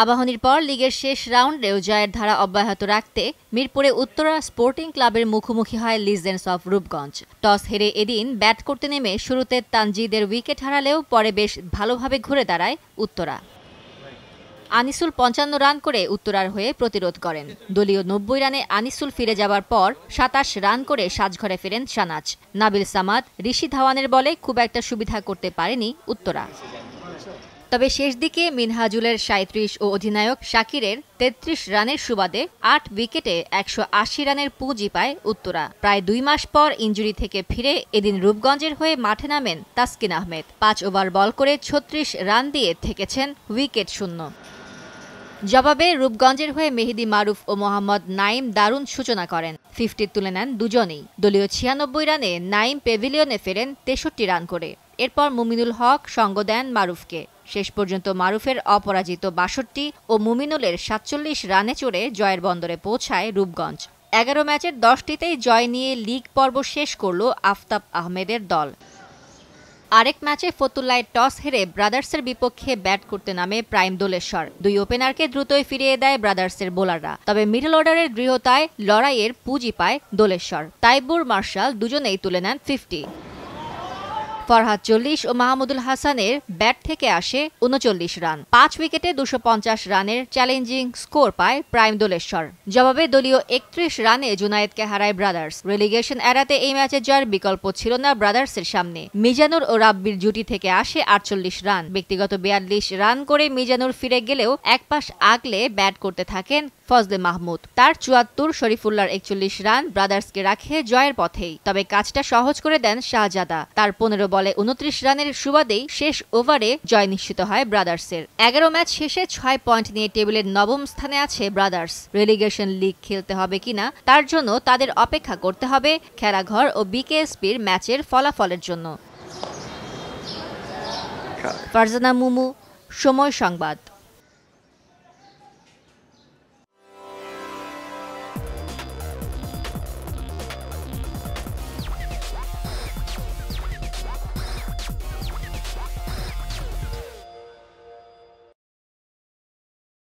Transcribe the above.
আবাহনীর পর লিগের শেষ রাউন্ডেও জয়ের ধারা অব্যাহত রাখতে মিরপুরে উত্তরা স্পোর্টিং ক্লাবের মুখোমুখি হয় লিজেন্ডস অফ রূপগঞ্জ। টস হেরে এদিন ব্যাট করতে নেমে শুরুতে তানজিদের উইকেট হারালেও পরে বেশ ভালোভাবে ঘুরে দাঁড়ায় উত্তরা। আনিসুল ৫৫ রান করে উত্তরার হয়ে প্রতিরোধ করেন। দলীয় ৯০ রানে আনিসুল ফিরে যাবার পর ২৭ রান করে সাজঘরে ফেরেন শাহনাজ। নাবিল সামাদ, ঋষি ধাওয়ানের বলে খুব একটা সুবিধা করতে পারেনি উত্তরা। তবে শেষ দিকে মিনহাজুলের ৩৭ ও অধিনায়ক শাকিরের ৩৩ রানের সুবাদে ৮ উইকেটে ১৮০ রানের পুঁজি পায় উত্তরা। প্রায় ২ মাস পর ইনজুরি থেকে ফিরে এদিন রূপগঞ্জের হয়ে মাঠে নামেন তাসকিন আহমেদ। ৫ ওভার বল করে ৩৬ রান দিয়ে থেকেছেন উইকেট শূন্য। জবাবে রূপগঞ্জের হয়ে মেহেদী মারুফ ও মোহাম্মদ নাইম দারুণ সূচনা করেন। 50 তুলে নেন দুজনেই। দলীয় ৯৬ রানে নাইম প্যাভিলিয়নে ফেরেন ৬৩ রান করে। এরপর মুমিনুল হক সঙ্গ দেন মারুফকে। শেষ পর্যন্ত মারুফের অপরাজিত ৬২ ও মুমিনুলের ৪৭ রানে চড়ে জয়ের বন্দরে পৌঁছায় রূপগঞ্জ। ১১ ম্যাচের ১০টিতেই জয় নিয়ে লিগ পর্ব শেষ করল আফতাব আহমেদের দল। আরেক ম্যাচে ফতুল্লায় টস হেরে ব্রাদার্সের বিপক্ষে ব্যাট করতে নামে প্রাইম দোলেশ্বর। ২ ওপেনারকে দ্রুতই ফিরিয়ে দেয় ব্রাদার্সের বোলাররা। তবে মিডল অর্ডারের দৃঢ়তায় লড়াইয়ের পুঁজি পায় দোলেশ্বর। তাইবুর মার্শাল দুজনেই তুলে নেন 50। ফরহাদ ৪০ ও মাহমুদুল হাসানের ব্যাট থেকে আসে ৩৯ রান। ৫ উইকেটে ২৫০ রানের চ্যালেঞ্জিং স্কোর পায় প্রাইম দোলেশ্বর। জবাবে দলীয় ৩১ রানে জুনায়েদকে হারায় ব্রাদার্স। রেলিগেশন এড়াতে এই ম্যাচে জয়ের বিকল্প ছিল না ব্রাদার্সের সামনে। মিজানুর ও রাব্বির জুটি থেকে আসে ৪৮ রান। ব্যক্তিগত ৪২ রান করে মিজানুর ফিরে গেলেও একপাশ আগলে ব্যাট করতে থাকেন ফজলে মাহমুদ। তার ৭৪, শরীফুল্লাহর ৪১ রান ব্রাদার্সকে রাখে জয়ের পথেই। তবে কাজটা সহজ করে দেন শাহজাদা। তার ১৫ বলে ২৯ রানের সুবাদেই শেষ ওভারে জয় নিশ্চিত হয় ব্রাদার্সের। ১১ ম্যাচ শেষে ৬ পয়েন্ট নিয়ে টেবিলের ৯ম স্থানে আছে ব্রাদার্স। রেলিগেশন লিগ খেলতে হবে কিনা তার জন্য তাদের অপেক্ষা করতে হবে খেলাঘর ও বিকেএসপির ম্যাচের ফলাফলের জন্য। ফারজানা মুমু, সময় সংবাদ।